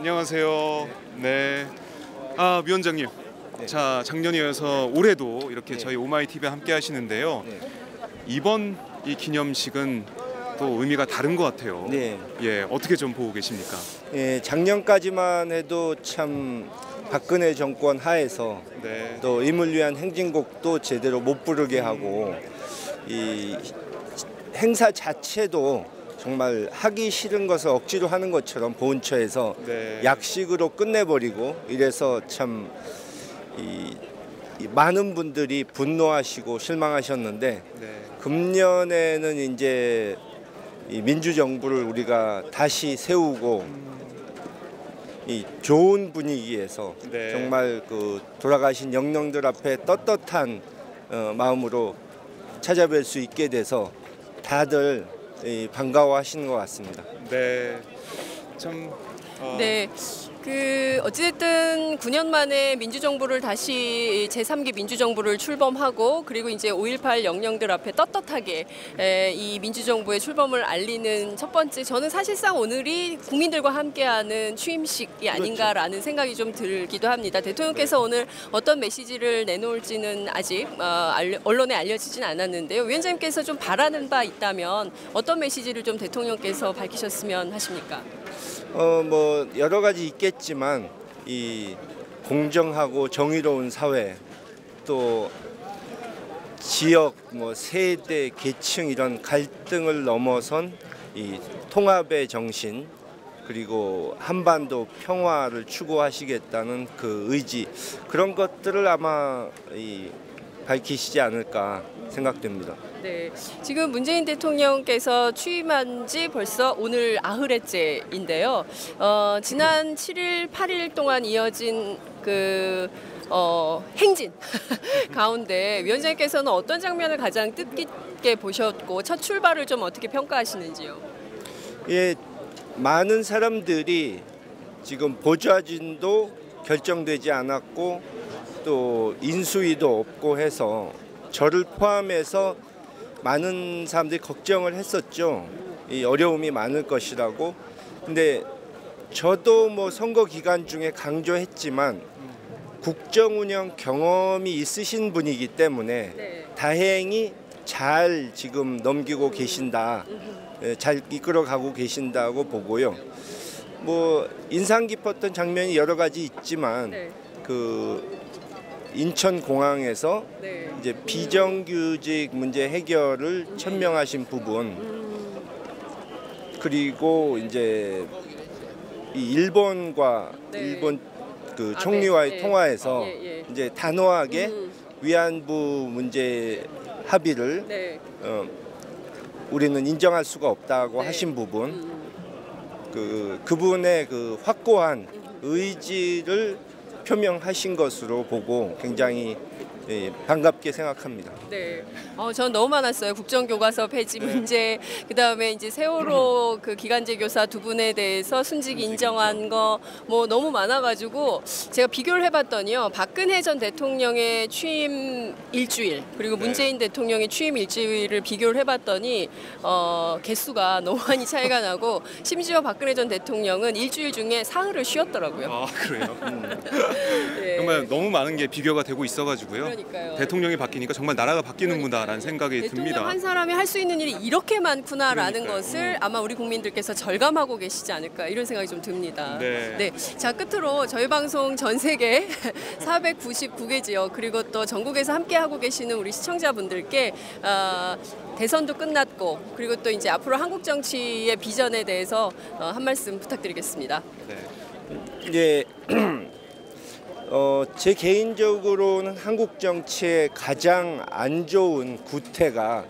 안녕하세요. 네. 위원장님. 네. 자, 작년에 이어서 올해도 이렇게 네. 저희 오마이TV와 함께 하시는데요. 네. 이번 이 기념식은 또 의미가 다른 것 같아요. 네. 예, 어떻게 좀 보고 계십니까? 예, 작년까지만 해도 참 박근혜 정권 하에서 네. 또 임을 위한 행진곡도 제대로 못 부르게 하고 이 행사 자체도 정말 하기 싫은 것을 억지로 하는 것처럼 보훈처에서 네. 약식으로 끝내버리고 이래서 참 이 많은 분들이 분노하시고 실망하셨는데 네. 금년에는 이제 이 민주정부를 우리가 다시 세우고 이 좋은 분위기에서 네. 정말 그 돌아가신 영령들 앞에 떳떳한 마음으로 찾아뵐 수 있게 돼서 다들 반가워하시는 것 같습니다. 네. 참 네. 어찌됐든 9년 만에 민주정부를 다시 제3기 민주정부를 출범하고 그리고 이제 5.18 영령들 앞에 떳떳하게 이 민주정부의 출범을 알리는 첫 번째, 저는 사실상 오늘이 국민들과 함께하는 취임식이 아닌가라는 생각이 좀 들기도 합니다. 대통령께서 오늘 어떤 메시지를 내놓을지는 아직 언론에 알려지진 않았는데요. 위원장님께서 좀 바라는 바 있다면 어떤 메시지를 좀 대통령께서 밝히셨으면 하십니까? 뭐 여러 가지 있겠지만 이 공정하고 정의로운 사회, 또 지역, 뭐 세대, 계층 이런 갈등을 넘어선 이 통합의 정신, 그리고 한반도 평화를 추구하시겠다는 그 의지, 그런 것들을 아마 밝히시지 않을까 생각됩니다. 네, 지금 문재인 대통령께서 취임한 지 벌써 오늘 90회째인데요. 지난 7일, 8일 동안 이어진 행진 가운데 위원장님께서는 어떤 장면을 가장 뜻깊게 보셨고 첫 출발을 좀 어떻게 평가하시는지요? 예, 많은 사람들이 지금 보좌진도 결정되지 않았고 또 인수위도 없고 해서 저를 포함해서 많은 사람들이 걱정을 했었죠. 이 어려움이 많을 것이라고. 근데 저도 뭐 선거 기간 중에 강조했지만 국정 운영 경험이 있으신 분이기 때문에 네. 다행히 잘 지금 넘기고 계신다. 잘 이끌어가고 계신다고 보고요. 뭐 인상 깊었던 장면이 여러 가지 있지만 네. 인천공항에서 네. 이제 비정규직 문제 해결을 천명하신 부분, 그리고 이제 이 일본과 네. 일본 총리와의 네. 통화에서 예. 이제 단호하게 위안부 문제 합의를 네. 우리는 인정할 수가 없다고 네. 하신 부분, 그분의 확고한 의지를 표명하신 것으로 보고 굉장히 반갑게 생각합니다. 네, 전 너무 많았어요. 국정교과서 폐지 문제, 그다음에 이제 세월호 기간제 교사 두 분에 대해서 순직 인정한 거 뭐 너무 많아가지고 제가 비교를 해봤더니요. 박근혜 전 대통령의 취임 일주일 그리고 문재인 대통령의 취임 일주일을 비교를 해봤더니 개수가 너무 많이 차이가 나고 심지어 박근혜 전 대통령은 일주일 중에 사흘을 쉬었더라고요. 아, 그래요? 네. 정말 너무 많은 게 비교가 되고 있어가지고요. 그러니까요. 대통령이 바뀌니까 정말 나라가 바뀌는구나라는 생각이 대통령 듭니다. 한 사람이 할 수 있는 일이 이렇게 많구나라는 그러니까요. 것을 아마 우리 국민들께서 절감하고 계시지 않을까 이런 생각이 좀 듭니다. 네. 자, 끝으로 저희 방송 전 세계 499개 지역 그리고 또 전국에서 함께 하고 계시는 우리 시청자분들께 대선도 끝났고 그리고 또 이제 앞으로 한국 정치의 비전에 대해서 한 말씀 부탁드리겠습니다. 네. 이제 제 개인적으로는 한국 정치의 가장 안 좋은 구태가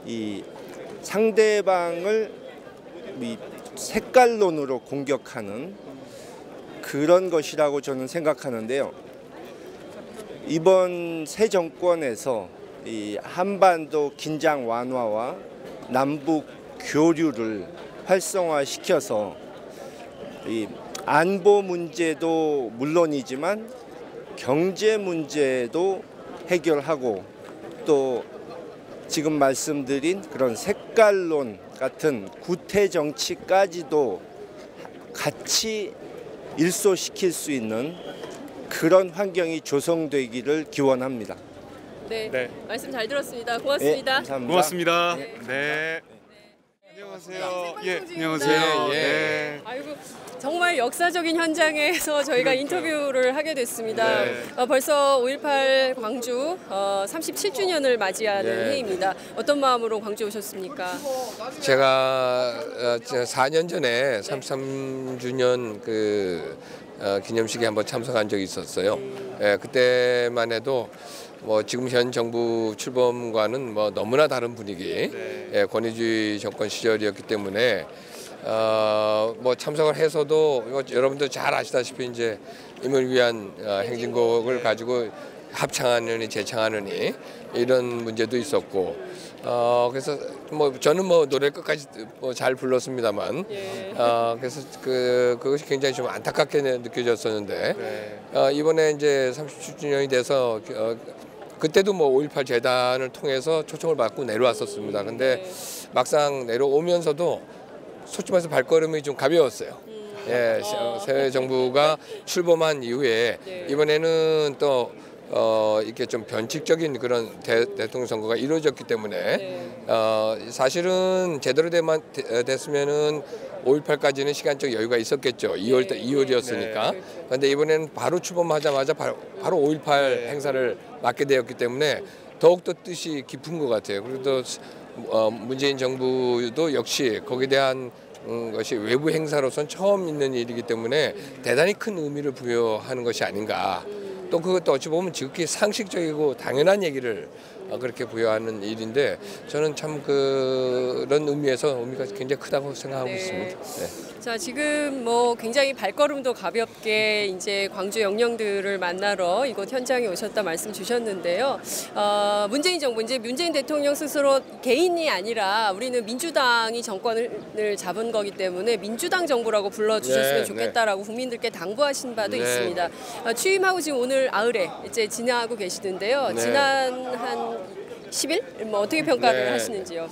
이 상대방을 색깔론으로 공격하는 그런 것이라고 저는 생각하는데요. 이번 새 정권에서 이 한반도 긴장 완화와 남북 교류를 활성화시켜서 이 안보 문제도 물론이지만 경제 문제도 해결하고 또 지금 말씀드린 그런 색깔론 같은 구태 정치까지도 같이 일소시킬 수 있는 그런 환경이 조성되기를 기원합니다. 네, 네. 말씀 잘 들었습니다. 네, 고맙습니다. 감사합니다. 고맙습니다. 네. 네. 안녕하세요. 예, 생방송 중인데. 안녕하세요. 예, 예. 네. 아이고 정말 역사적인 현장에서 저희가 그러니까요. 인터뷰를 하게 됐습니다. 네. 벌써 5.18 광주 37주년을 맞이하는 네. 해입니다. 어떤 마음으로 광주 오셨습니까? 제가 4년 전에 33주년 그 기념식에 한번 참석한 적이 있었어요. 예, 그때만 해도 뭐 지금 현 정부 출범과는 뭐 너무나 다른 분위기, 예, 권위주의 정권 시절이었기 때문에 뭐 참석을 해서도 여러분들 잘 아시다시피 이제 임을 위한 행진곡을 가지고 합창하느니 재창하느니 이런 문제도 있었고 그래서 뭐 저는 뭐 노래 끝까지 뭐 잘 불렀습니다만 그래서 그것이 굉장히 좀 안타깝게 느껴졌었는데 이번에 이제 30주년이 돼서 그때도 뭐 5.18 재단을 통해서 초청을 받고 내려왔었습니다. 근데 막상 내려오면서도 솔직히 말해서 발걸음이 좀 가벼웠어요. 예, 새 정부가 출범한 이후에 이번에는 또 이렇게 좀 변칙적인 그런 대통령 선거가 이루어졌기 때문에 사실은 제대로 됐으면은 5.18까지는 시간적 여유가 있었겠죠. 2월이었으니까. 그런데 이번에는 바로 출범하자마자 바로 5.18 행사를 맡게 되었기 때문에 더욱더 뜻이 깊은 것 같아요. 그리고 또 문재인 정부도 역시 거기에 대한 것이 외부 행사로선 처음 있는 일이기 때문에 대단히 큰 의미를 부여하는 것이 아닌가. 또 그것도 어찌 보면 지극히 상식적이고 당연한 얘기를 그렇게 부여하는 일인데 저는 참 그런 의미에서 의미가 굉장히 크다고 생각하고 있습니다. 네. 자, 지금 뭐 굉장히 발걸음도 가볍게 이제 광주 영령들을 만나러 이곳 현장에 오셨다 말씀 주셨는데요. 문재인 정부, 이제 문재인 대통령 스스로 개인이 아니라 우리는 민주당이 정권을 잡은 거기 때문에 민주당 정부라고 불러주셨으면 네, 좋겠다라고 국민들께 당부하신 바도 네. 있습니다. 취임하고 지금 오늘 아흘에 이제 지나고 계시는데요. 네. 지난 한 10일? 뭐 어떻게 평가를 네. 하시는지요?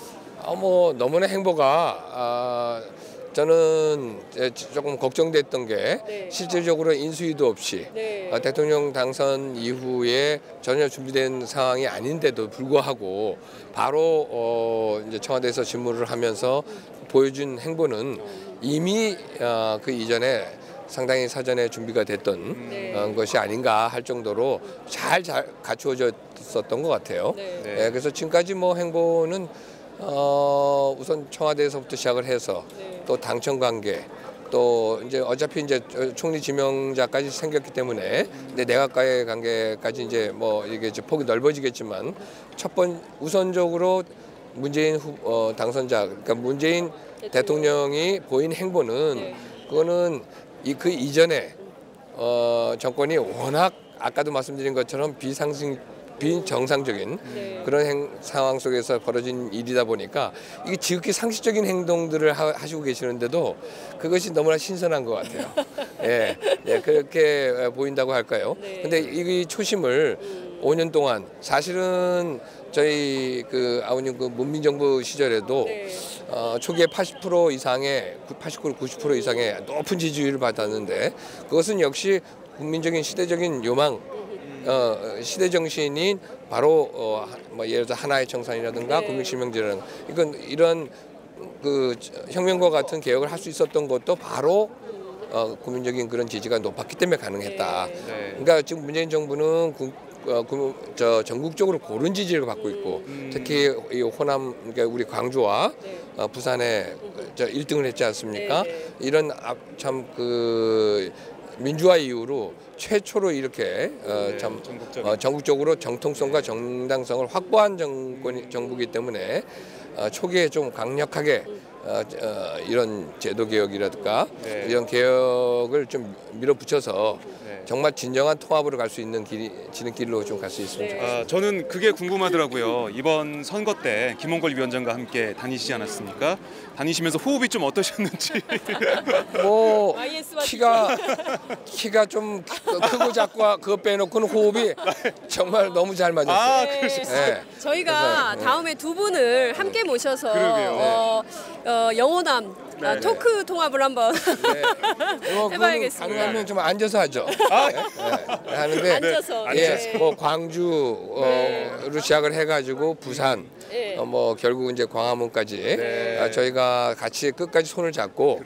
뭐 너무나 행보가 저는 조금 걱정됐던 게 실질적으로 인수위도 없이 대통령 당선 이후에 전혀 준비된 상황이 아닌데도 불구하고 바로 이제 청와대에서 질문을 하면서 보여준 행보는 이미 그 이전에 상당히 사전에 준비가 됐던 것이 아닌가 할 정도로 잘 갖추어졌었던 것 같아요. 그래서 지금까지 뭐 행보는 우선 청와대에서부터 시작을 해서 또 당청 관계 또 이제 어차피 이제 총리 지명자까지 생겼기 때문에 근데 내각과의 관계까지 이제 뭐 이게 이제 폭이 넓어지겠지만 우선적으로 문재인 당선자 그러니까 문재인 대통령이 보인 행보는 그거는 그 이전에 정권이 워낙 아까도 말씀드린 것처럼 비정상적인 그런 상황 속에서 벌어진 일이다 보니까 이게 지극히 상식적인 행동들을 하시고 계시는데도 그것이 너무나 신선한 것 같아요. 예, 그렇게 보인다고 할까요? 근데 이 초심을 5년 동안 사실은 저희 그 아버님 그 문민정부 시절에도 초기에 80% 이상의 89, 90% 이상의 높은 지지율을 받았는데 그것은 역시 국민적인 시대적인 요망 시대 정신인 바로 뭐 예를 들어 하나의 청산이라든가 국민실명제라는 이런 그 혁명과 같은 개혁을 할 수 있었던 것도 바로 국민적인 그런 지지가 높았기 때문에 가능했다. 그러니까 지금 문재인 정부는 전국적으로 고른 지지를 받고 있고 특히 이 호남 그러니까 우리 광주와 부산에 1등을 했지 않습니까? 이런 참 그 민주화 이후로 최초로 이렇게 참 전국적으로 정통성과 정당성을 확보한 정부이기 때문에 초기에 좀 강력하게 이런 제도 개혁이라든가 이런 개혁을 좀 밀어붙여서 정말 진정한 통합으로 갈 수 있는 지름길로 좀 갈 수 있으면 좋겠습니다. 저는 그게 궁금하더라고요. 이번 선거 때 김홍걸 위원장과 함께 다니시지 않았습니까? 다니시면서 호흡이 좀 어떠셨는지. 뭐 키가 좀 크고 작고 그거 빼놓고는 호흡이 정말 너무 잘 맞았어요. 그러셨어요. 저희가 다음에 두 분을 함께 모셔서 영호남 토크 통합을 한번 해봐야겠습니다. 가능하면 좀 앉아서 하죠. 네, 하는데 앉아서. 예, 뭐 광주로 시작을 해가지고 부산, 뭐 결국 이제 광화문까지 저희가 같이 끝까지 손을 잡고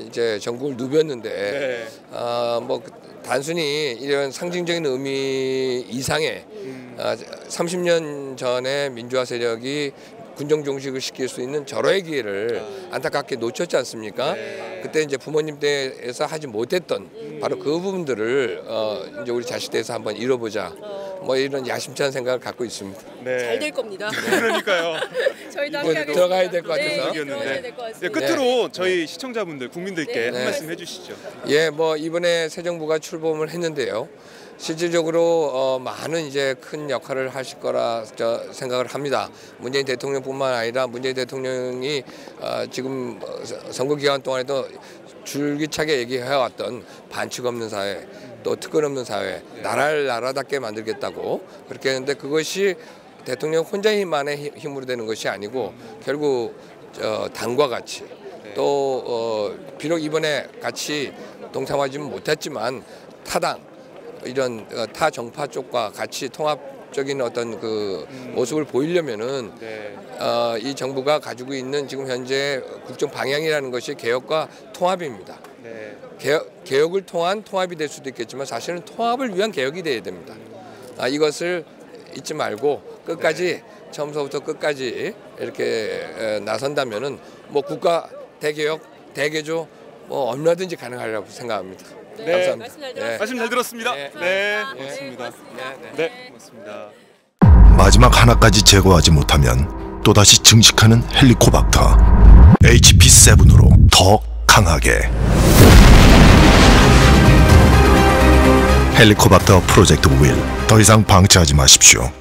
이제 전국을 누볐는데 뭐 단순히 이런 상징적인 의미 이상의 30년 전에 민주화 세력이 군정 종식을 시킬 수 있는 절호의 기회를 안타깝게 놓쳤지 않습니까? 그때 이제 부모님 때에서 하지 못했던 바로 그 부분들을 이제 우리 자식 때에서 한번 이뤄보자. 뭐 이런 야심찬 생각을 갖고 있습니다. 잘 될 겁니다. 그러니까요. 저희도 함께 들어가야 될 것 같아서. 들어가야 될 것 같습니다. 끝으로 저희 시청자분들, 국민들께 한 말씀 해주시죠. 예, 뭐 이번에 새 정부가 출범을 했는데요. 실질적으로 많은 이제 큰 역할을 하실 거라 생각을 합니다. 문재인 대통령뿐만 아니라 문재인 대통령이 지금 선거 기간 동안에도 줄기차게 얘기해왔던 반칙 없는 사회, 또 특권 없는 사회, 나라를 나라답게 만들겠다고 그렇게 했는데 그것이 대통령 혼자만의 힘으로 되는 것이 아니고 결국 당과 같이 또 비록 이번에 같이 동참하지는 못했지만 타당 이런 타 정파 쪽과 같이 통합적인 어떤 그 모습을 보이려면은 이 정부가 가지고 있는 지금 현재 국정 방향이라는 것이 개혁과 통합입니다. 개혁을 통한 통합이 될 수도 있겠지만 사실은 통합을 위한 개혁이 돼야 됩니다. 이것을 잊지 말고 끝까지 처음서부터 끝까지 이렇게 나선다면은 뭐 국가 대개혁, 대개조 뭐 얼마든지 가능하리라고 생각합니다. 감사합니다. 말씀 잘 들었습니다. 말씀 잘 들었습니다. 고맙습니다. 고맙습니다. 마지막 하나까지 제거하지 못하면 또다시 증식하는 헬리코박터. HP7으로 더 강하게. 헬리코박터 프로젝트 윌. 더 이상 방치하지 마십시오.